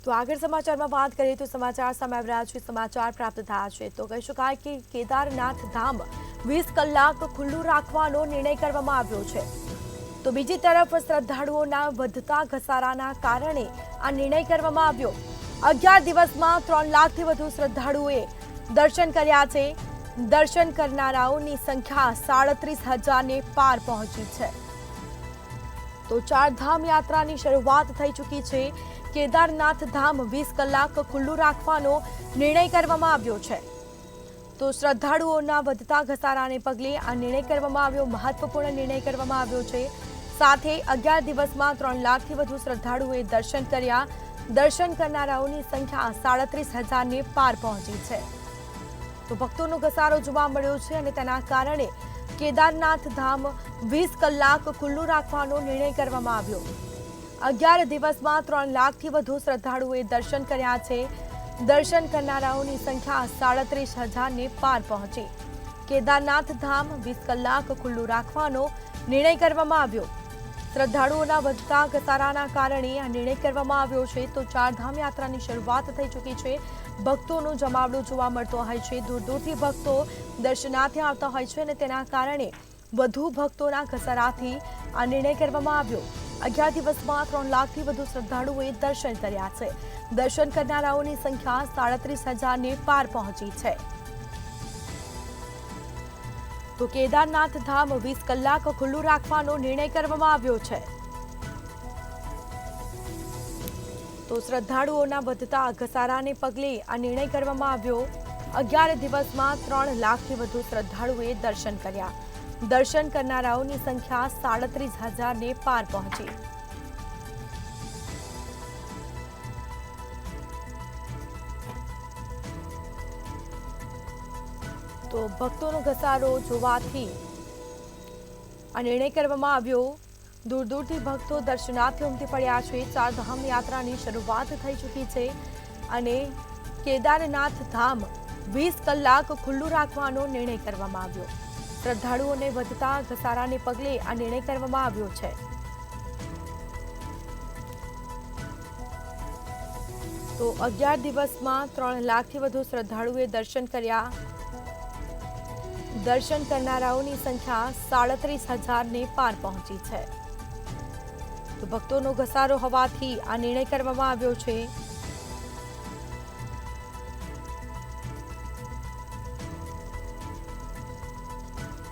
તો આગળ સમાચારમાં વાત કરીએ તો સમાચાર સામે આવી રહ્યા છે। સમાચાર પ્રાપ્ત થયા છે તો કહી શકાય કે કેદારનાથ ધામ 20 કલાક ખુલ્લું રાખવાનો નિર્ણય કરવામાં આવ્યો છે। તો બીજી તરફ શ્રદ્ધાળુઓના વધતા ઘસારાના કારણે આ નિર્ણય કરવામાં આવ્યો। 11 દિવસમાં 3 લાખથી વધુ શ્રદ્ધાળુઓએ દર્શન કર્યા છે। દર્શન કરનારાઓની સંખ્યા 37,000ને પાર પહોંચી છે। તો ચારધામ યાત્રાની શરૂઆત થઈ ચૂકી છે। કેદારનાથ ધામ 20 કલાક ખુલ્લું રાખવાનો નિર્ણય કરવામાં આવ્યો છે। તો શ્રદ્ધાળુઓના વધતા ઘસારાને પગલે આ નિર્ણય કરવામાં આવ્યો, મહત્વપૂર્ણ નિર્ણય કરવામાં આવ્યો છે। સાથે 11 દિવસમાં 3 લાખથી વધુ શ્રદ્ધાળુઓએ દર્શન કર્યા। દર્શન કરનારાઓની સંખ્યા 37,000ને પાર પહોંચી છે। તો ભક્તોનો ઘસારો જોવા મળ્યો છે અને તેના કારણે કેદારનાથ ધામ 20 કલાક ખુલ્લું રાખવાનો નિર્ણય કરવામાં આવ્યો। 11 દિવસમાં 3 લાખથી વધુ શ્રદ્ધાળુઓએ દર્શન કર્યા છે। દર્શન કરનારાઓની સંખ્યા 37,000ને પાર પહોંચી। કેદારનાથ ધામ 20 કલાક ખુલ્લું રાખવાનો નિર્ણય કરવામાં આવ્યો। શ્રદ્ધાળુઓના વધતા ઘસારાના કારણે આ નિર્ણય કરવામાં આવ્યો છે। તો ચારધામ યાત્રાની શરૂઆત થઈ ચૂકી છે। ભક્તોનો જમાવડો જોવા મળતો હોય છે। દૂર દૂરથી ભક્તો દર્શનાર્થે આવતા હોય છે અને તેના કારણે વધુ ભક્તોના ઘસારાથી આ નિર્ણય કરવામાં આવ્યો। 11 દિવસમાં 3 લાખથી વધુ શ્રદ્ધાળુઓએ દર્શન કર્યા છે। દર્શન કરનારાઓની સંખ્યા 37,000ને પાર પહોંચી છે। તો કેદારનાથ ધામ 20 કલાક ખુલ્લું રાખવાનો નિર્ણય કરવામાં આવ્યો છે। તો શ્રદ્ધાળુઓના વધતા ઘસારાને પગલે આ નિર્ણય કરવામાં આવ્યો। 11 દિવસમાં 3 લાખથી વધુ શ્રદ્ધાળુઓએ દર્શન કર્યા। દર્શન કરનારાઓની સંખ્યા 37,000ને પાર પહોંચી। તો ભક્તોનો ઘસારો જોવાથી આ નિર્ણય કરવામાં આવ્યો। દૂર દૂરથી ભક્તો દર્શનાર્થે ઉમટી પડ્યા છે। ચારધામ યાત્રાની શરૂઆત થઈ ચૂકી છે અને કેદારનાથ ધામ 20 કલાક ખુલ્લું રાખવાનો નિર્ણય કરવામાં આવ્યો। શ્રદ્ધાળુઓને વધતા ઘસારાને પગલે આ નિર્ણય કરવામાં આવ્યો છે। તો 11 દિવસમાં 3 લાખથી વધુ શ્રદ્ધાળુઓએ દર્શન કર્યા। દર્શન કરનારાઓની સંખ્યા 37,000ને પાર પહોંચી છે। તો ભક્તોનો ઘસારો હોવાથી આ નિર્ણય કરવામાં આવ્યો છે।